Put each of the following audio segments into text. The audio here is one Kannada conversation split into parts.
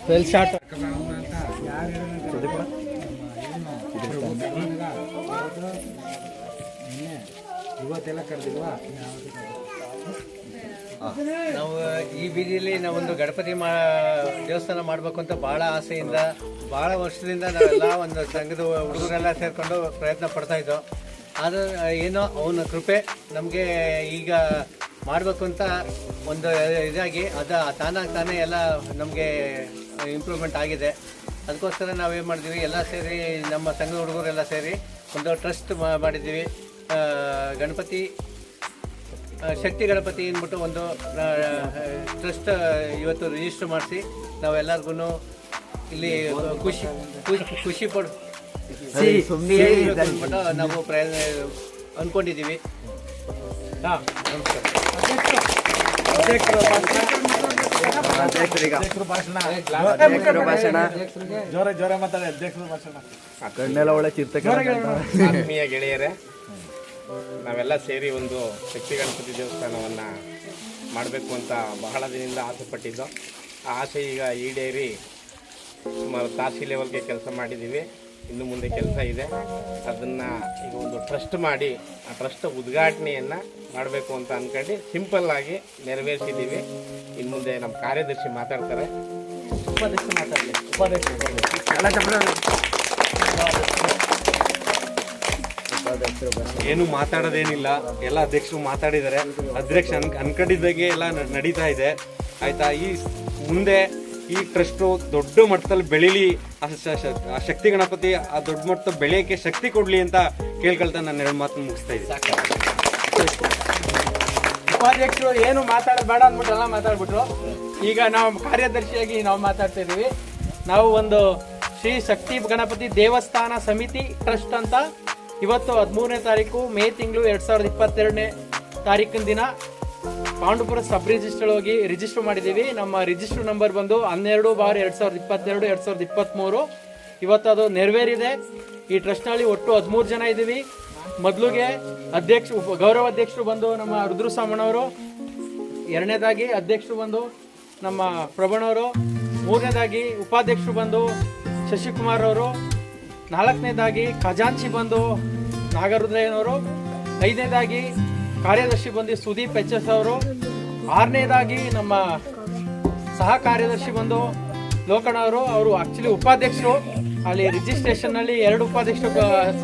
ವೆಲ್ ಶಾಟ್ ಇವತ್ತೆಲ್ಲ ಕರೆದಿಲ್ವಾ? ನಾವು ಈ ಬೀದಿಯಲ್ಲಿ ನಾವೊಂದು ಗಣಪತಿ ದೇವಸ್ಥಾನ ಮಾಡಬೇಕು ಅಂತ ಭಾಳ ಆಸೆಯಿಂದ ಭಾಳ ವರ್ಷದಿಂದ ನಾವೆಲ್ಲ ಒಂದು ಸಂಘದ ಹುಡುಗರೆಲ್ಲ ಸೇರಿಕೊಂಡು ಪ್ರಯತ್ನ ಪಡ್ತಾ ಇದ್ದೋ. ಆದರೆ ಏನೋ ಅವನ ಕೃಪೆ ನಮಗೆ ಈಗ ಮಾಡಬೇಕು ಅಂತ ಒಂದು ಇದಾಗಿ ಅದು ತಾನೇ ಎಲ್ಲ ನಮಗೆ ಇಂಪ್ರೂವ್ಮೆಂಟ್ ಆಗಿದೆ. ಅದಕ್ಕೋಸ್ಕರ ನಾವೇನು ಮಾಡಿದ್ವಿ, ಎಲ್ಲ ಸೇರಿ ನಮ್ಮ ಸಂಘದ ಹುಡುಗರೆಲ್ಲ ಸೇರಿ ಒಂದು ಟ್ರಸ್ಟ್ ಮಾಡಿದ್ದೀವಿ. ಗಣಪತಿ ಶಕ್ತಿ ಗಣಪತಿ ಅಂದ್ಬಿಟ್ಟು ಒಂದು ಟ್ರಸ್ಟ್ ಇವತ್ತು ರಿಜಿಸ್ಟರ್ ಮಾಡಿಸಿ ನಾವೆಲ್ಲರಿಗೂ ಇಲ್ಲಿ ಖುಷಿ ಪಡು ಅಂದ್ಬಿಟ್ಟು ನಾವು ಅಂದ್ಕೊಂಡಿದ್ದೀವಿ. ಜೋರ ಮಾತಾಡಿ. ಅಧ್ಯಕ್ಷರ ಭಾಷಣ. ಆತ್ಮೀಯ ಗೆಳೆಯರೇ, ನಾವೆಲ್ಲ ಸೇರಿ ಒಂದು ಶಕ್ತಿ ಗಣಪತಿ ದೇವಸ್ಥಾನವನ್ನು ಮಾಡಬೇಕು ಅಂತ ಬಹಳ ದಿನದಿಂದ ಆಸೆ ಪಟ್ಟಿದ್ದು. ಆ ಆಸೆ ಈಗ ಈಡೇರಿ ಸುಮಾರು ತಹಸೀಲ್ ಲೆವೆಲ್ಗೆ ಕೆಲಸ ಮಾಡಿದ್ದೀವಿ. ಇನ್ನು ಮುಂದೆ ಕೆಲಸ ಇದೆ. ಅದನ್ನು ಈಗ ಒಂದು ಟ್ರಸ್ಟ್ ಮಾಡಿ ಆ ಟ್ರಸ್ಟ್ ಉದ್ಘಾಟನೆಯನ್ನು ಮಾಡಬೇಕು ಅಂತ ಅಂದ್ಕೊಂಡು ಸಿಂಪಲ್ಲಾಗಿ ನೆರವೇರಿಸಿದ್ದೀವಿ. ಇನ್ನು ಮುಂದೆ ನಮ್ಮ ಕಾರ್ಯದರ್ಶಿ ಮಾತಾಡ್ತಾರೆ. ಉಪಾಧ್ಯಕ್ಷ ಮಾತಾಡಲಿ. ಏನು ಮಾತಾಡೋದೇನಿಲ್ಲ, ಎಲ್ಲ ಅಧ್ಯಕ್ಷರು ಮಾತಾಡಿದ್ದಾರೆ. ಅಧ್ಯಕ್ಷ ಅನ್ಕೊಂಡಿದ್ದಾಗೆ ಎಲ್ಲ ನಡೀತಾ ಇದೆ ಆಯಿತಾ. ಈ ಮುಂದೆ ಈ ಟ್ರಸ್ಟು ದೊಡ್ಡ ಮಟ್ಟದಲ್ಲಿ ಬೆಳೀಲಿ, ಆ ಶಕ್ತಿ ಗಣಪತಿ ಆ ದೊಡ್ಡ ಮಟ್ಟದಲ್ಲಿ ಬೆಳೆಯೋಕ್ಕೆ ಶಕ್ತಿ ಕೊಡಲಿ ಅಂತ ಕೇಳ್ಕೊಳ್ತಾ ನಾನು 2 ಮಾತು ಮುಗಿಸ್ತಾ ಇದ್ದೀನಿ. ಉಪಾಧ್ಯಕ್ಷರು ಏನು ಮಾತಾಡಬೇಡ ಅಂದ್ಬಿಟ್ಟೆಲ್ಲ ಮಾತಾಡ್ಬಿಟ್ರು. ಈಗ ನಾವು ಕಾರ್ಯದರ್ಶಿಯಾಗಿ ನಾವು ಮಾತಾಡ್ತಾ ಇದ್ದೀವಿ. ನಾವು ಒಂದು ಶ್ರೀ ಶಕ್ತಿ ಗಣಪತಿ ದೇವಸ್ಥಾನ ಸಮಿತಿ ಟ್ರಸ್ಟ್ ಅಂತ ಇವತ್ತು 13ನೇ ತಾರೀಕು ಮೇ ತಿಂಗಳು 2022ನೇ ತಾರೀಕಿನ ದಿನ ಪಾಂಡುಪುರ ಸಬ್ ರಿಜಿಸ್ಟರ್ ಹೋಗಿ ರಿಜಿಸ್ಟರ್ ಮಾಡಿದ್ದೀವಿ. ನಮ್ಮ ರಿಜಿಸ್ಟರ್ ನಂಬರ್ ಬಂದು 12/2022-2023. ಇವತ್ತು ಅದು ನೆರವೇರಿದೆ. ಈ ಟ್ರಸ್ಟ್ನಲ್ಲಿ ಒಟ್ಟು 13 ಜನ ಇದ್ದೀವಿ. ಮೊದಲಿಗೆ ಗೌರವ ಅಧ್ಯಕ್ಷರು ಬಂದು ನಮ್ಮ ರುದ್ರಸ್ವಾಮಣ್ಣವರು, 2ನೇದಾಗಿ ಅಧ್ಯಕ್ಷರು ಬಂದು ನಮ್ಮ ಪ್ರಭಣವರು, 3ನೇದಾಗಿ ಉಪಾಧ್ಯಕ್ಷರು ಬಂದು ಶಶಿಕುಮಾರ್ ಅವರು, 4ನೇದಾಗಿ ಖಜಾಂಚಿ ಬಂದು ನಾಗರುದ್ರಯ್ಯನವರು, 5ನೇದಾಗಿ ಕಾರ್ಯದರ್ಶಿ ಬಂದು ಸುದೀಪ್ HS ಅವರು, 6ನೇದಾಗಿ ನಮ್ಮ ಸಹ ಕಾರ್ಯದರ್ಶಿ ಬಂದು ಲೋಕಣ್ಣವರು. ಅವರು ಆಕ್ಚುಲಿ ಉಪಾಧ್ಯಕ್ಷರು. ಅಲ್ಲಿ ರಿಜಿಸ್ಟ್ರೇಷನ್ನಲ್ಲಿ 2 ಉಪಾಧ್ಯಕ್ಷರು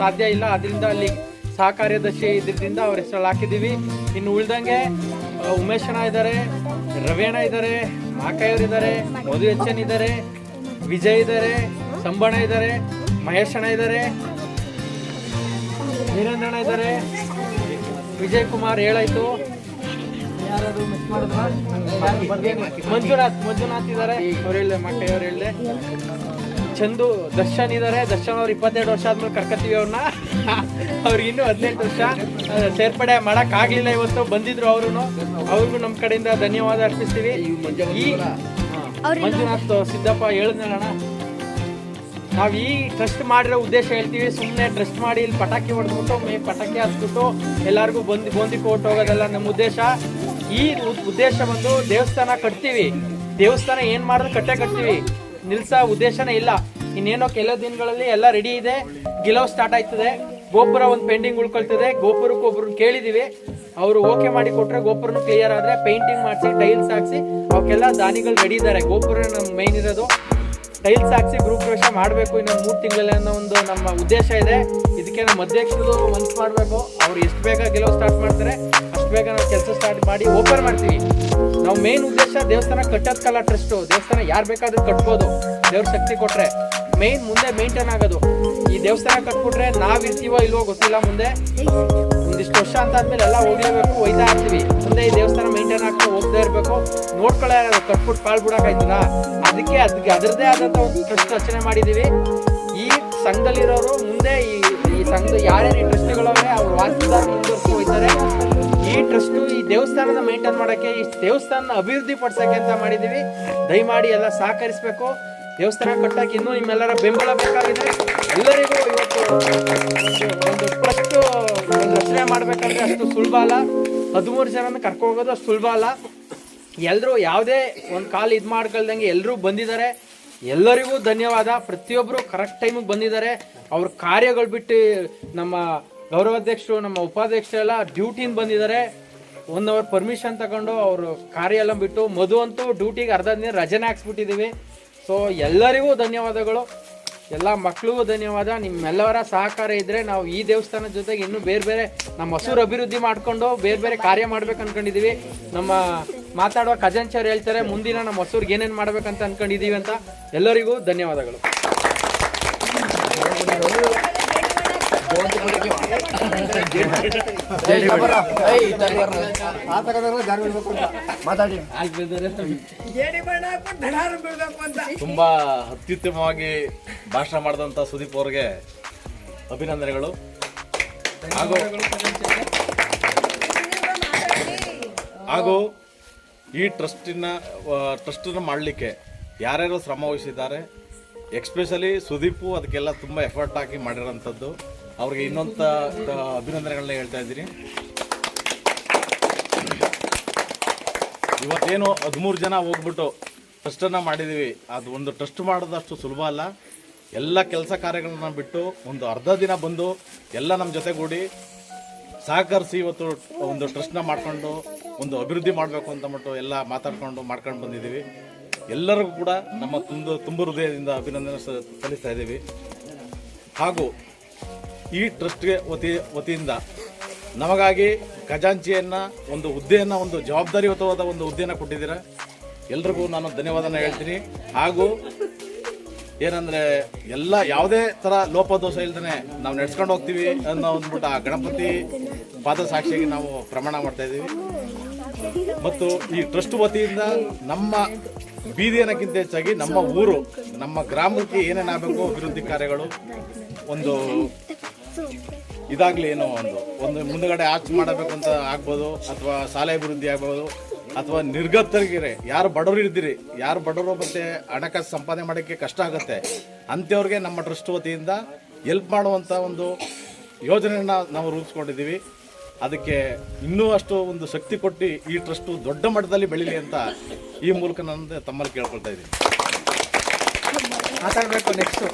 ಸಾಧ್ಯ ಇಲ್ಲ, ಅದರಿಂದ ಅಲ್ಲಿ ಸಹ ಕಾರ್ಯದರ್ಶಿ ಇದರಿಂದ ಅವ್ರ ಹೆಸರಲ್ಲಿ ಹಾಕಿದ್ದೀವಿ. ಇನ್ನು ಉಳ್ದಂಗೆ ಉಮೇಶಣ್ಣ ಇದ್ದಾರೆ, ರವಿಯಣ್ಣ ಇದ್ದಾರೆ, ಮಾಕಾಯವ್ರು ಇದ್ದಾರೆ, ಮಧು HN ಇದ್ದಾರೆ, ವಿಜಯ್ ಇದ್ದಾರೆ, ಸಂಬಣ್ಣ ಇದ್ದಾರೆ, ಮಹೇಶಣ್ಣ ಇದ್ದಾರೆ, ವೀರೇಂದ್ರಣ್ಣ ಇದ್ದಾರೆ, ವಿಜಯ್ ಕುಮಾರ್ ಹೇಳಾಯ್ತು, ಯಾರಾದ್ರು ಮಿಸ್ ಮಾಡಿದ್ರ, ಮಂಜುನಾಥ್ ಇದ್ದಾರೆ, ಅವ್ರು ಹೇಳಿದೆ, ಮಾಕಾಯವ್ರು ಹೇಳಿದೆ, ಚಂದು ದರ್ಶನ್ ಇದ್ದಾರೆ. ದರ್ಶನ್ ಅವ್ರು 22 ವರ್ಷ ಆದ್ಮೇಲೆ ಕರ್ಕತ್ತೀವಿ ಅವ್ರನ್ನ. ಅವ್ರಿಗೆ ಇನ್ನೂ 18 ವರ್ಷ ಸೇರ್ಪಡೆ ಮಾಡೋಕ್ಕಾಗಲಿಲ್ಲ. ಇವತ್ತು ಬಂದಿದ್ರು ಅವ್ರಿಗೂ ನಮ್ಮ ಕಡೆಯಿಂದ ಧನ್ಯವಾದ ಅರ್ಪಿಸ್ತೀವಿ. ಈ ಮಂಜುನಾಥ್ ಸಿದ್ದಪ್ಪ ಹೇಳಿದ್ನಣ್ಣ, ನಾವು ಈ ಟ್ರಸ್ಟ್ ಮಾಡಿರೋ ಉದ್ದೇಶ ಹೇಳ್ತೀವಿ. ಸುಮ್ಮನೆ ಟ್ರಸ್ಟ್ ಮಾಡಿ ಇಲ್ಲಿ ಪಟಾಕಿ ಹೊಡೆದ್ಬಿಟ್ಟು ಪಟಾಕಿ ಹಚ್ಬಿಟ್ಟು ಎಲ್ಲರಿಗೂ ಬೋಂದಿ ಕೊಟ್ಟು ಹೋಗೋದಲ್ಲ ನಮ್ಮ ಉದ್ದೇಶ. ಈ ಉದ್ದೇಶ ಬಂದು ದೇವಸ್ಥಾನ ಕಟ್ತೀವಿ. ದೇವಸ್ಥಾನ ಏನು ಮಾಡಿದ್ರೆ ಕಟ್ತೀವಿ, ನಿಲ್ಸೋ ಉದ್ದೇಶನೇ ಇಲ್ಲ. ಇನ್ನೇನೋ ಕೆಲವು ದಿನಗಳಲ್ಲಿ ಎಲ್ಲ ರೆಡಿ ಇದೆ. ಗಿಲವ್ ಸ್ಟಾರ್ಟ್ ಆಯ್ತದೆ. ಗೋಪುರ ಒಂದು ಪೆಂಡಿಂಗ್ ಉಳ್ಕೊಳ್ತದೆ. ಗೋಪುರಕ್ಕೆ ಒಬ್ರು ಕೇಳಿದೀವಿ, ಅವರು ಓಕೆ ಮಾಡಿ ಕೊಟ್ರೆ ಗೋಪುರನು ಕ್ಲಿಯರ್ ಆದ್ರೆ ಪೇಂಟಿಂಗ್ ಮಾಡಿಸಿ ಟೈಲ್ಸ್ ಹಾಕ್ಸಿ ಅವಕ್ಕೆಲ್ಲ ದಾನಿಗಳು ರೆಡಿ ಇದ್ದಾರೆ. ಗೋಪುರ ನಮ್ಮ ಮೈನ್ ಇರೋದು. ಟೈಲ್ಸ್ ಹಾಕ್ಸಿ ಗೃಹ ಪ್ರವೇಶ ಮಾಡಬೇಕು ಇನ್ನೊಂದು 3 ತಿಂಗಳಲ್ಲಿ ಅನ್ನೋ ಒಂದು ನಮ್ಮ ಉದ್ದೇಶ ಇದೆ. ಇದಕ್ಕೆ ನಮ್ಮ ಅಧ್ಯಕ್ಷರು ಮನ್ಸು ಮಾಡಬೇಕು. ಅವ್ರು ಎಷ್ಟು ಬೇಗ ಗೆಲುವು ಸ್ಟಾರ್ಟ್ ಮಾಡ್ತಾರೆ ಅಷ್ಟು ಬೇಗ ನಾವು ಕೆಲಸ ಸ್ಟಾರ್ಟ್ ಮಾಡಿ ಓಪನ್ ಮಾಡ್ತೀವಿ. ನಾವು ಮೇನ್ ಉದ್ದೇಶ ದೇವಸ್ಥಾನ ಕಟ್ಟೋದಕ್ಕಲ್ಲ. ಟ್ರಸ್ಟು ದೇವಸ್ಥಾನ ಯಾರು ಬೇಕಾದ್ರೂ ಕಟ್ಬೋದು, ದೇವ್ರ ಶಕ್ತಿ ಕೊಟ್ರೆ. ಮೇನ್ ಮುಂದೆ ಮೇಂಟೈನ್ ಆಗೋದು. ಈ ದೇವಸ್ಥಾನ ಕಟ್ಬಿಟ್ರೆ ನಾವಿರ್ತೀವೋ ಇಲ್ವೋ ಗೊತ್ತಿಲ್ಲ. ಮುಂದೆ ಒಂದಿಷ್ಟು ವರ್ಷ ಅಂತ ಆದ್ಮೇಲೆ ಎಲ್ಲ ಹೋಗ್ಲೇಬೇಕು, ಒಯ್ತಾ ಇರ್ತೀವಿ. ಮುಂದೆ ಈ ದೇವಸ್ಥಾನ ಮೇಂಟೈನ್ ಆಗ್ತಾ ಹೋಗ್ತಾ ಇರಬೇಕು. ನೋಡ್ಕೊಳ್ಳೋ ಕಟ್ಬಿಟ್ಟು ಕಾಳು ಬಿಡೋಕಾಯ್ತದ. ಅದಕ್ಕೆ ಅದರದೇ ಆದಂಥ ಒಂದು ಟ್ರಸ್ಟ್ ರಚನೆ ಮಾಡಿದ್ದೀವಿ. ಈ ಸಂಘದಲ್ಲಿರೋರು ಮುಂದೆ ಈ ಸಂಘದ ಯಾರ್ಯಾರು ಈ ಟ್ರಸ್ಟ್ಗಳವ್ರೆ ಅವ್ರು ವಾರದಾರ ಮುಂದುವರ್ಸಿ ಹೋಗ್ತಾರೆ. ಈ ಟ್ರಸ್ಟು ಈ ದೇವಸ್ಥಾನದ ಮೇಂಟೈನ್ ಮಾಡೋಕ್ಕೆ, ಈ ದೇವಸ್ಥಾನ ಅಭಿವೃದ್ಧಿ ಪಡಿಸೋಕ್ಕೆ ಅಂತ ಮಾಡಿದ್ದೀವಿ. ದಯಮಾಡಿ ಎಲ್ಲ ಸಹಕರಿಸಬೇಕು. ದೇವಸ್ಥಾನ ಕಟ್ಟಕ್ಕೆ ಇನ್ನೂ ನಿಮ್ಮೆಲ್ಲರ ಬೆಂಬಲ ಬೇಕಾಗಿದೆ. ಎಲ್ಲರಿಗೂ ಇವತ್ತು ಒಂದು ಟ್ರಸ್ಟ್ ರಚನೆ ಮಾಡಬೇಕಂದ್ರೆ ಅಷ್ಟು ಸುಲಭ ಅಲ್ಲ. 13 ಜನನ ಕರ್ಕೋಗೋದು ಅಷ್ಟು ಸುಲಭ ಅಲ್ಲ. ಎಲ್ಲರೂ ಯಾವುದೇ ಒಂದು ಕಾಲು ಇದು ಮಾಡ್ಕೊಳ್ದಂಗೆ ಎಲ್ಲರೂ ಬಂದಿದ್ದಾರೆ. ಎಲ್ಲರಿಗೂ ಧನ್ಯವಾದ. ಪ್ರತಿಯೊಬ್ಬರು ಕರೆಕ್ಟ್ ಟೈಮಿಗೆ ಬಂದಿದ್ದಾರೆ. ಅವ್ರ ಕಾರ್ಯಗಳು ಬಿಟ್ಟು ನಮ್ಮ ಗೌರವಾಧ್ಯಕ್ಷರು, ನಮ್ಮ ಉಪಾಧ್ಯಕ್ಷರೆಲ್ಲ ಡ್ಯೂಟಿಯಿಂದ ಬಂದಿದ್ದಾರೆ. 1 ಅವರ್ ಪರ್ಮಿಷನ್ ತಗೊಂಡು ಅವರು ಕಾರ್ಯ ಎಲ್ಲ ಬಿಟ್ಟು, ಮಧು ಅಂತೂ ಡ್ಯೂಟಿಗೆ ಅರ್ಧ ದಿನ ರಜೆನೇ ಹಾಕ್ಸ್ಬಿಟ್ಟಿದ್ದೀವಿ. ಸೊ ಎಲ್ಲರಿಗೂ ಧನ್ಯವಾದಗಳು, ಎಲ್ಲ ಮಕ್ಕಳಿಗೂ ಧನ್ಯವಾದ. ನಿಮ್ಮೆಲ್ಲವರ ಸಹಕಾರ ಇದ್ದರೆ ನಾವು ಈ ದೇವಸ್ಥಾನದ ಜೊತೆಗೆ ಇನ್ನೂ ಬೇರೆ ಬೇರೆ ನಮ್ಮ ಹೊಸೂರು ಅಭಿವೃದ್ಧಿ ಮಾಡಿಕೊಂಡು ಬೇರೆ ಬೇರೆ ಕಾರ್ಯ ಮಾಡ್ಬೇಕು ಅನ್ಕೊಂಡಿದ್ದೀವಿ. ನಮ್ಮ ಮಾತಾಡುವ ಖಜಾಂಚವ್ರು ಹೇಳ್ತಾರೆ ಮುಂದಿನ ನಮ್ಮ ಹೊಸೂರಿಗೆ ಏನೇನು ಮಾಡ್ಬೇಕಂತ ಅನ್ಕೊಂಡಿದ್ದೀವಿ ಅಂತ. ಎಲ್ಲರಿಗೂ ಧನ್ಯವಾದಗಳು. ತುಂಬಾ ಅತ್ಯುತ್ತಮವಾಗಿ ಭಾಷಣ ಮಾಡಿದಂಥ ಸುದೀಪ್ ಅವ್ರಿಗೆ ಅಭಿನಂದನೆಗಳು. ಹಾಗೂ ಈ ಟ್ರಸ್ಟನ್ನು ಮಾಡಲಿಕ್ಕೆ ಯಾರ್ಯಾರು ಶ್ರಮ ವಹಿಸಿದ್ದಾರೆ, ಎಕ್ಸ್ಪೆಷಲಿ ಸುದೀಪು ಅದಕ್ಕೆಲ್ಲ ತುಂಬ ಎಫರ್ಟ್ ಹಾಕಿ ಮಾಡಿರೋಂಥದ್ದು. ಅವ್ರಿಗೆ ಇನ್ನೊಂದು ಅಭಿನಂದನೆಗಳನ್ನ ಹೇಳ್ತಾ ಇದ್ದೀನಿ. ಇವತ್ತೇನು 13 ಜನ ಹೋಗ್ಬಿಟ್ಟು ಟ್ರಸ್ಟನ್ನು ಮಾಡಿದ್ದೀವಿ. ಅದು ಒಂದು ಟ್ರಸ್ಟ್ ಮಾಡೋದಷ್ಟು ಸುಲಭ ಅಲ್ಲ. ಎಲ್ಲ ಕೆಲಸ ಕಾರ್ಯಗಳನ್ನ ಬಿಟ್ಟು ಒಂದು ಅರ್ಧ ದಿನ ಬಂದು ಎಲ್ಲ ನಮ್ಮ ಜೊತೆಗೂಡಿ ಸಹಕರಿಸಿ ಇವತ್ತು ಒಂದು ಟ್ರಸ್ಟ್ನ ಮಾಡಿಕೊಂಡು ಒಂದು ಅಭಿವೃದ್ಧಿ ಮಾಡಬೇಕು ಅಂತ ಮಟ್ಟು ಎಲ್ಲ ಮಾಡ್ಕೊಂಡು ಬಂದಿದ್ದೀವಿ. ಎಲ್ಲರಿಗೂ ಕೂಡ ನಮ್ಮ ತುಂಬ ಹೃದಯದಿಂದ ಅಭಿನಂದನೆ ಸಲ್ಲಿಸ್ತಾ ಇದ್ದೀವಿ. ಹಾಗೂ ಈ ಟ್ರಸ್ಟ್ಗೆ ವತಿಯಿಂದ ನಮಗಾಗಿ ಖಜಾಂಚಿಯನ್ನು ಒಂದು ಹುದ್ದೆಯನ್ನು, ಒಂದು ಜವಾಬ್ದಾರಿಯುತವಾದ ಒಂದು ಹುದ್ದೆಯನ್ನು ಕೊಟ್ಟಿದ್ದೀರಾ. ಎಲ್ರಿಗೂ ನಾನು ಧನ್ಯವಾದನ ಹೇಳ್ತೀನಿ. ಹಾಗೂ ಏನಂದರೆ ಎಲ್ಲ ಯಾವುದೇ ಥರ ಲೋಪದೋಷ ಇಲ್ದೇ ನಾವು ನಡೆಸ್ಕೊಂಡು ಹೋಗ್ತೀವಿ ಅನ್ನೋ ಅಂದ್ಬಿಟ್ಟು ಆ ಗಣಪತಿ ಪಾದ ಸಾಕ್ಷಿಯಾಗಿ ನಾವು ಪ್ರಮಾಣ ಮಾಡ್ತಾ ಇದ್ದೀವಿ. ಮತ್ತು ಈ ಟ್ರಸ್ಟ್ ವತಿಯಿಂದ ನಮ್ಮ ಬೀದಿ ಅನ್ನೋಕ್ಕಿಂತ ಹೆಚ್ಚಾಗಿ ನಮ್ಮ ಊರು, ನಮ್ಮ ಗ್ರಾಮಕ್ಕೆ ಏನೇನಾಗಬೇಕು ಅಭಿವೃದ್ಧಿ ಕಾರ್ಯಗಳು, ಒಂದು ಇದಾಗಲಿ, ಏನೋ ಒಂದು ಮುಂದುಗಡೆ ಆರ್ಚ್ ಮಾಡಬೇಕು ಅಂತ ಆಗ್ಬೋದು, ಅಥವಾ ಶಾಲೆ ಅಭಿವೃದ್ಧಿ ಆಗ್ಬೋದು, ಅಥವಾ ನಿರ್ಗತರಿಗೆ ಯಾರು ಬಡವರು ಇದ್ದೀರಿ, ಯಾರು ಬಡವರು ಮತ್ತು ಹಣಕಾಸು ಸಂಪಾದನೆ ಮಾಡೋಕ್ಕೆ ಕಷ್ಟ ಆಗುತ್ತೆ ಅಂಥವ್ರಿಗೆ ನಮ್ಮ ಟ್ರಸ್ಟ್ ವತಿಯಿಂದ ಹೆಲ್ಪ್ ಮಾಡುವಂಥ ಒಂದು ಯೋಜನೆಯನ್ನು ನಾವು ರೂಪಿಸ್ಕೊಂಡಿದ್ದೀವಿ. ಅದಕ್ಕೆ ಇನ್ನೂ ಅಷ್ಟು ಒಂದು ಶಕ್ತಿ ಕೊಟ್ಟು ಈ ಟ್ರಸ್ಟು ದೊಡ್ಡ ಮಟ್ಟದಲ್ಲಿ ಬೆಳೀಲಿ ಅಂತ ಈ ಮೂಲಕ ನಾನು ತಮ್ಮಲ್ಲಿ ಕೇಳ್ಕೊಳ್ತಾ ಇದ್ದೀನಿ. ಮಾತಾಡಬೇಕು ನೆಕ್ಸ್ಟು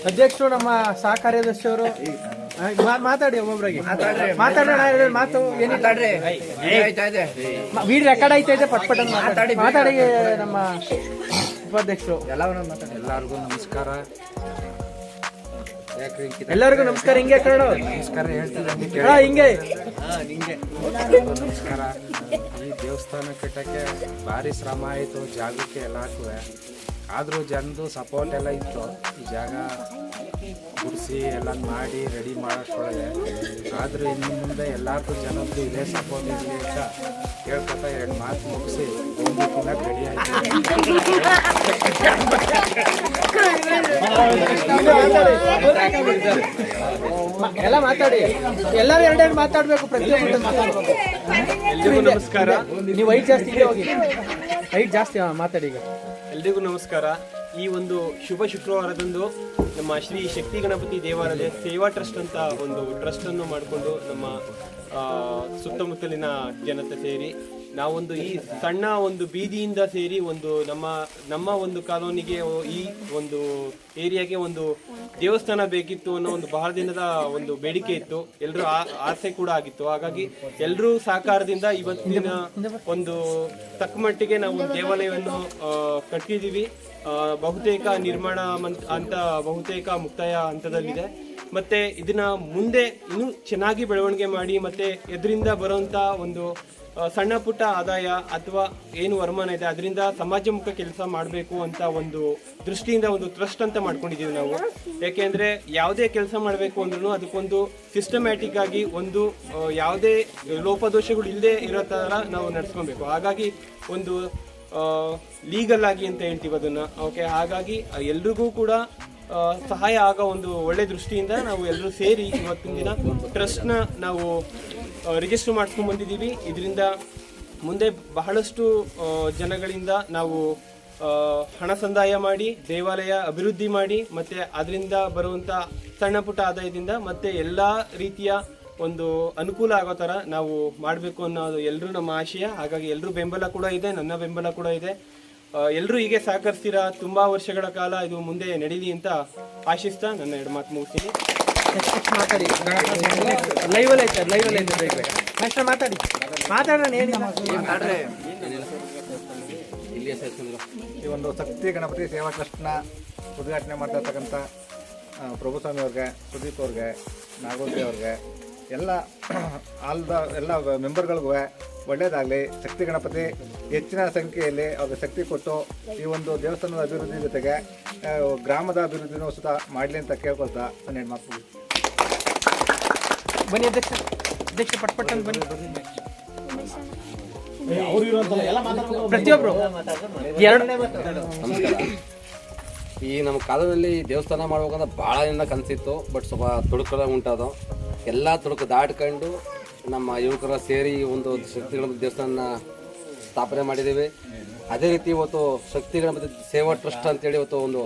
ಅಧ್ಯಕ್ಷರು, ನಮ್ಮ ಸಹ ಕಾರ್ಯದರ್ಶಿಯವರು ಮಾತಾಡಿ. ಒಬ್ಬೊಬ್ಬರಿಗೆ ಮಾತಾಡೋಣ. ಮಾತು ವೀಡ್ ರೆಕಾರ್ಡ್ ಐತೈತೆ, ಪಟ್ಪಟ್ ಮಾತಾಡಿ. ನಮ್ಮ ಉಪಾಧ್ಯಕ್ಷರು ಎಲ್ಲರಿಗೂ ನಮಸ್ಕಾರ. ಎಲ್ಲರಿಗೂ ನಮಸ್ಕಾರ. ಹಿಂಗೆ ಕನ್ನಡ ನಮಸ್ಕಾರ ಹೇಳ್ತಿದ್ದೆ ಹಿಂಗೆ ನಮಸ್ಕಾರ. ಈ ದೇವಸ್ಥಾನ ಕಟ್ಟಕ್ಕೆ ಭಾರಿ ಶ್ರಮ ಆಯಿತು, ಜಾಗಕ್ಕೆ ಎಲ್ಲಕ್ಕೂ. ಆದರೂ ಜನದು ಸಪೋರ್ಟ್ ಎಲ್ಲ ಇತ್ತು. ಈ ಜಾಗ ಗುಡಿಸಿ ಎಲ್ಲ ಮಾಡಿ ರೆಡಿ ಮಾಡೋಷ್ಟೊಳಗೆ. ಆದರೂ ಇನ್ನು ಮುಂದೆ ಎಲ್ಲರಿಗೂ ಜನದ್ದು ಇದೇ ಸಪೋರ್ಟ್ ಇರಲಿ ಅಂತ ಹೇಳ್ಕೊತಾ 2 ಮಾತು ಮುಗಿಸಿ ಒಂದು ತಿನ್ನಕ್ಕೆ ರೆಡಿ ಆಯಿತು. ಎಲ್ಲ ಮಾತಾಡಿ. ಎಲ್ಲರೂ 2 ಮಾತಾಡಬೇಕು. ಪ್ರತಿಯೊಬ್ಬರು ಮಾತಾಡ್ಬೇಕು. ಎಲ್ರಿಗೂ ನಮಸ್ಕಾರ. ನೀವು ಹೈಟ್ ಜಾಸ್ತಿ ಹೋಗಿ, ಹೈಟ್ ಜಾಸ್ತಿ ಮಾತಾಡಿ. ಈಗ ಎಲ್ರಿಗೂ ನಮಸ್ಕಾರ. ಈ ಒಂದು ಶುಭ ಶುಕ್ರವಾರದಂದು ನಮ್ಮ ಶ್ರೀ ಶಕ್ತಿ ಗಣಪತಿ ದೇವಾಲಯ ಸೇವಾ ಟ್ರಸ್ಟ್ ಅಂತ ಒಂದು ಟ್ರಸ್ಟನ್ನು ಮಾಡಿಕೊಂಡು ನಮ್ಮ ಸುತ್ತಮುತ್ತಲಿನ ಜನತೆ ಸೇರಿ ನಾವೊಂದು ಈ ಸಣ್ಣ ಒಂದು ಬೀದಿಯಿಂದ ಸೇರಿ ಒಂದು ನಮ್ಮ ಒಂದು ಕಾಲೋನಿಗೆ, ಈ ಒಂದು ಏರಿಯಾಗೆ ಒಂದು ದೇವಸ್ಥಾನ ಬೇಕಿತ್ತು ಅನ್ನೋ ಒಂದು ಬಹಳ ದಿನದ ಒಂದು ಬೇಡಿಕೆ ಇತ್ತು. ಎಲ್ಲರೂ ಆಸೆ ಕೂಡ ಆಗಿತ್ತು. ಹಾಗಾಗಿ ಎಲ್ಲರೂ ಸಹಕಾರದಿಂದ ಇವತ್ತಿನ ಒಂದು ತಕ್ಕ ಮಟ್ಟಿಗೆ ನಾವು ದೇವಾಲಯವನ್ನು ಕಟ್ಟಿದ್ದೀವಿ. ಬಹುತೇಕ ನಿರ್ಮಾಣ ಅಂತ ಬಹುತೇಕ ಮುಕ್ತಾಯ ಹಂತದಲ್ಲಿದೆ. ಮತ್ತೆ ಇದನ್ನ ಮುಂದೆ ಇನ್ನೂ ಚೆನ್ನಾಗಿ ಬೆಳವಣಿಗೆ ಮಾಡಿ ಮತ್ತೆ ಇದರಿಂದ ಬರುವಂತ ಒಂದು ಸಣ್ಣ ಪುಟ್ಟ ಆದಾಯ ಅಥವಾ ಏನು ವರಮಾನ ಇದೆ ಅದರಿಂದ ಸಮಾಜಮುಖ ಕೆಲಸ ಮಾಡಬೇಕು ಅಂತ ಒಂದು ದೃಷ್ಟಿಯಿಂದ ಒಂದು ಟ್ರಸ್ಟ್ ಅಂತ ಮಾಡ್ಕೊಂಡಿದ್ದೀವಿ ನಾವು. ಯಾಕೆಂದ್ರೆ ಯಾವುದೇ ಕೆಲಸ ಮಾಡಬೇಕು ಅಂದ್ರೂ ಅದಕ್ಕೊಂದು ಸಿಸ್ಟಮ್ಯಾಟಿಕ್ ಆಗಿ ಒಂದು ಯಾವುದೇ ಲೋಪದೋಷಗಳು ಇಲ್ಲದೆ ಇರೋ ಥರ ನಾವು ನಡೆಸ್ಕೊಬೇಕು. ಹಾಗಾಗಿ ಒಂದು ಲೀಗಲ್ ಆಗಿ ಅಂತ ಹೇಳ್ತೀವಿ ಅದನ್ನ. ಓಕೆ, ಹಾಗಾಗಿ ಎಲ್ರಿಗೂ ಕೂಡ ಸಹಾಯ ಆಗೋ ಒಂದು ಒಳ್ಳೆ ದೃಷ್ಟಿಯಿಂದ ನಾವು ಎಲ್ಲರೂ ಸೇರಿ ಇವತ್ತಿನ ದಿನ ಟ್ರಸ್ಟ್ನ ನಾವು ರಿಜಿಸ್ಟರ್ ಮಾಡ್ಕೊಂಡು ಬಂದಿದ್ದೀವಿ. ಇದರಿಂದ ಮುಂದೆ ಬಹಳಷ್ಟು ಜನಗಳಿಂದ ನಾವು ಹಣ ಸಂದಾಯ ಮಾಡಿ ದೇವಾಲಯ ಅಭಿವೃದ್ಧಿ ಮಾಡಿ ಮತ್ತೆ ಅದರಿಂದ ಬರುವಂಥ ಸಣ್ಣ ಪುಟ್ಟ ಆದಾಯದಿಂದ ಮತ್ತೆ ಎಲ್ಲ ರೀತಿಯ ಒಂದು ಅನುಕೂಲ ಆಗೋ ಥರ ನಾವು ಮಾಡಬೇಕು ಅನ್ನೋದು ಎಲ್ಲರೂ ನಮ್ಮ ಆಶಯ. ಹಾಗಾಗಿ ಎಲ್ಲರೂ ಬೆಂಬಲ ಕೂಡ ಇದೆ, ನನ್ನ ಬೆಂಬಲ ಕೂಡ ಇದೆ. ಎಲ್ಲರೂ ಹೀಗೆ ಸಹಕರಿಸ್ತೀರಾ, ತುಂಬ ವರ್ಷಗಳ ಕಾಲ ಇದು ಮುಂದೆ ನಡೀಲಿ ಅಂತ ಆಶಿಸ್ತಾ ನನ್ನ 2 ಮಾತು ಮುಗಿಸ್ತೀನಿ. ಮಾತಾಡಿ, ಲೈವಲ್ಲಿ ಐತೆ, ಲೈವಲ್ಲಿ ಐತೆ. ಮಾಸ್ಟರ್ ಮಾತಾಡಿ, ಮಾತಾಡೋಣ ಹೇಳಿ. ಈ ಒಂದು ಶಕ್ತಿ ಗಣಪತಿ ಸೇವಾ ಟ್ರಸ್ಟ್ನ ಉದ್ಘಾಟನೆ ಮಾಡ್ತಿರ್ತಕ್ಕಂಥ ಪ್ರಭುಸ್ವಾಮಿ ಅವ್ರಿಗೆ, ಸುದೀಪ್ ಅವ್ರಿಗೆ, ನಾಗೋಜಿ ಅವ್ರಿಗೆ, ಎಲ್ಲ ಎಲ್ಲ ಮೆಂಬರ್ಗಳಿಗೂ ಒಳ್ಳೆಯದಾಗಲಿ. ಶಕ್ತಿ ಗಣಪತಿ ಹೆಚ್ಚಿನ ಸಂಖ್ಯೆಯಲ್ಲಿ ಅವ್ರಿಗೆ ಶಕ್ತಿ ಕೊಟ್ಟು ಈ ಒಂದು ದೇವಸ್ಥಾನದ ಅಭಿವೃದ್ಧಿ ಜೊತೆಗೆ ಗ್ರಾಮದ ಅಭಿವೃದ್ಧಿನೂ ಸುತ ಮಾಡಲಿ ಅಂತ ಕೇಳ್ಕೊಳ್ತಾ ನನ್ನ ಮಾತು. ಬನ್ನಿ ಅಧ್ಯಕ್ಷ ಪಟ್ಪಟ್ ಅಂತ ಬನ್ನಿ. ಪ್ರತಿಯೊಬ್ರು ಈ ನಮ್ಮ ಕಾಲದಲ್ಲಿ ದೇವಸ್ಥಾನ ಮಾಡ್ಬೇಕಂತ ಭಾಳ ದಿನ ಕನಸಿತ್ತು. ಬಟ್ ಸ್ವಲ್ಪ ತೊಡಕುಗಳ ಉಂಟದು. ಎಲ್ಲ ತೊಡಕು ದಾಟ್ಕೊಂಡು ನಮ್ಮ ಯುವಕರ ಸೇರಿ ಒಂದು ಶಕ್ತಿ ಗಣಪತಿ ದೇವಸ್ಥಾನ ಸ್ಥಾಪನೆ ಮಾಡಿದ್ದೀವಿ. ಅದೇ ರೀತಿ ಇವತ್ತು ಶಕ್ತಿ ಗಣಪತಿ ಸೇವಾ ಟ್ರಸ್ಟ್ ಅಂತೇಳಿ ಇವತ್ತು ಒಂದು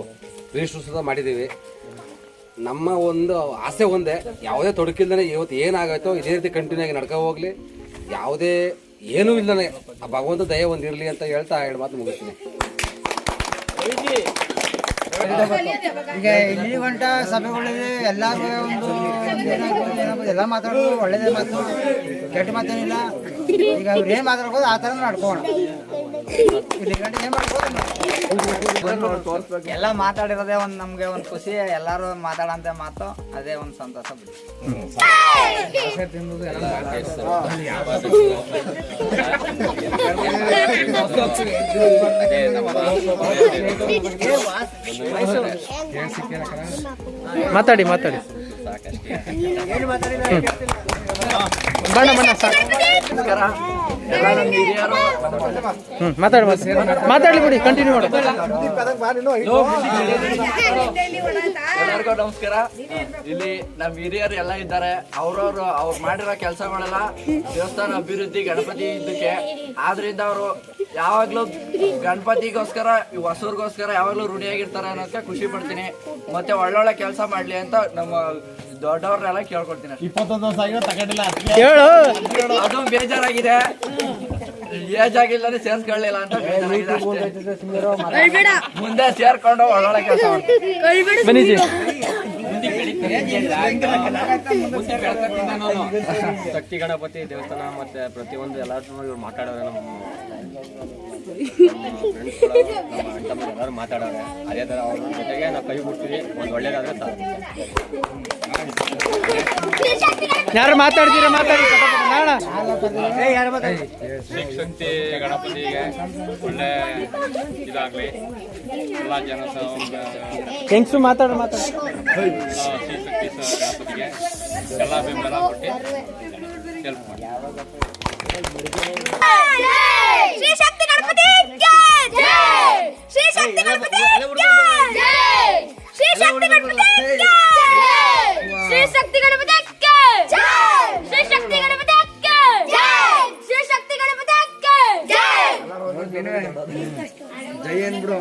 ರಿಜಿಸ್ಟ್ರೇಷನ್ ಮಾಡಿದ್ದೀವಿ. ನಮ್ಮ ಒಂದು ಆಸೆ ಒಂದೇ, ಯಾವುದೇ ತೊಡಕಿಲ್ದೇ ಇವತ್ತು ಏನಾಗತ್ತೋ ಇದೇ ರೀತಿ ಕಂಟಿನ್ಯೂ ಆಗಿ ನಡ್ಕೊ ಹೋಗ್ಲಿ, ಯಾವುದೇ ಏನೂ ಇಲ್ಲದೇ ಆ ಭಗವಂತ ದಯ ಒಂದಿರಲಿ ಅಂತ ಹೇಳ್ತಾ 2 ಮಾತು ಮುಗಿಸ್ತೀನಿ. ಈಗ ಇಲ್ಲಿ ಗಂಟ ಸಭೆಗಳಿದೆ, ಎಲ್ಲರೂ ಒಂದು ಎಲ್ಲ ಮಾತಾಡೋದು ಒಳ್ಳೇದೇ ಮಾತು, ಕೆಟ್ಟ ಮಾತೇನಿಲ್ಲ. ಈಗ ಅವ್ರು ಏನು ಮಾತಾಡ್ಬೋದು ಆ ಥರ ನಡ್ಕೋಣ. ಇಲ್ಲಿ ಗಂಟೆ ಏನು ಮಾಡ್ಬೋದು ಎಲ್ಲ ಮಾತಾಡಿರೋದೇ ಒಂದು ನಮಗೆ ಒಂದು ಖುಷಿ. ಎಲ್ಲರೂ ಮಾತಾಡೋಂಥ ಮಾತು ಅದೇ ಒಂದು ಸಂತೋಷ ಬಿಡಿ. ಮಾತಾಡಿ ಬಣ್ಣ ಮಾತಾಡ್ಲಿ ಬಿಡಿ, ಕಂಟಿನ್ಯೂ ಮಾಡಿ. ಎಲ್ಲರಿಗೂ ನಮಸ್ಕಾರ. ಇಲ್ಲಿ ನಮ್ಮ ಹಿರಿಯರು ಎಲ್ಲ ಇದ್ದಾರೆ. ಅವ್ರು ಮಾಡಿರೋ ಕೆಲಸಗಳೆಲ್ಲ ದೇವಸ್ಥಾನ ಅಭಿವೃದ್ಧಿ, ಗಣಪತಿ ಇದಕ್ಕೆ. ಆದ್ರಿಂದ ಅವರು ಯಾವಾಗ್ಲೂ ಗಣಪತಿಗೋಸ್ಕರ, ಹೊಸೂರ್ಗೋಸ್ಕರ ಯಾವಾಗ್ಲೂ ಋಣಿಯಾಗಿರ್ತಾರೆ ಅನ್ನೋದಕ್ಕೆ ಖುಷಿ ಪಡ್ತೀನಿ. ಮತ್ತೆ ಒಳ್ಳೊಳ್ಳೆ ಕೆಲಸ ಮಾಡ್ಲಿ ಅಂತ ನಮ್ಮ ದೊಡ್ಡವ್ರನ್ನೆಲ್ಲ ಕೇಳ್ಕೊಳ್ತೀನಿ. 21 ವರ್ಷ ಆಗಿರೋ ತಗೊಂಡಿಲ್ಲ ಹೇಳು. ಅದು ಬೇಜಾರಾಗಿದೆ, ಏಜ್ ಆಗಿಲ್ಲದೆ ಸೇರ್ಸ್ಕೊಳ್ಳಿಲ್ಲ ಅಂತ ಬೇಜಾರಾಗಿದೆ ಅಷ್ಟೇ. ಮುಂದೆ ಸೇರ್ಕೊಂಡು ಒಳ್ಳೊಳ್ಳೆ ಕೆಲಸ ಮಾಡ್ತೀನಿ. ಬನ್ನಿಜಿ. ಶಕ್ತಿ ಗಣಪತಿ ದೇವಸ್ಥಾನ ಮತ್ತೆ ಪ್ರತಿಯೊಂದು ಎಲ್ಲರೂ ಇವ್ರು ಮಾತಾಡೋರೆ. ನಮ್ಮ ಫ್ರೆಂಡ್ಸ್ ಎಲ್ಲರೂ ಮಾತಾಡೋರೆ. ಅದೇ ಥರ ಅವ್ರ ಜೊತೆಗೆ ನಾವು ಕೈ ಬಿಡ್ತೀವಿ. ಒಂದು ಒಳ್ಳೇದಾದ್ರೆ ಸಾಕು. ಯಾರು ಮಾತಾಡ್ತೀರಾ? ಮಾತಾಡಿ. ಶಕ್ತಿ ಗಣಪತಿಗೆ ಒಳ್ಳೆ ಇದಾಗಲಿ. ಎಲ್ಲ ಜನ ಹೆಂಗ್ಸು ಮಾತಾಡ ಶ್ರೀ ಶಕ್ತಿ ಗಣಪತಿಗೆ ಎಲ್ಲ ಬೆಂಬಲ ಕೊಟ್ಟು ಹೆಲ್ಪ್ ಮಾಡಿ. ಶ್ರೀ ಶಕ್ತಿ ಗಣಪತಿ ಜೈ! ಶ್ರೀ ಶಕ್ತಿ ಗಣಪತಿ ಜೈ! ಶ್ರೀ ಶಕ್ತಿ ಗಣಪತಿ ಜೈ! ಶ್ರೀ ಶಕ್ತಿ ಗಣಪತಿ ಜೈ! ಶ್ರೀ ಶಕ್ತಿ ಗಣಪತಿ ಜೈ! ಶ್ರೀ ಶಕ್ತಿ ಗಣಪತಿ ಜೈ! ಜೈ ಏನ್ಬಿಡು.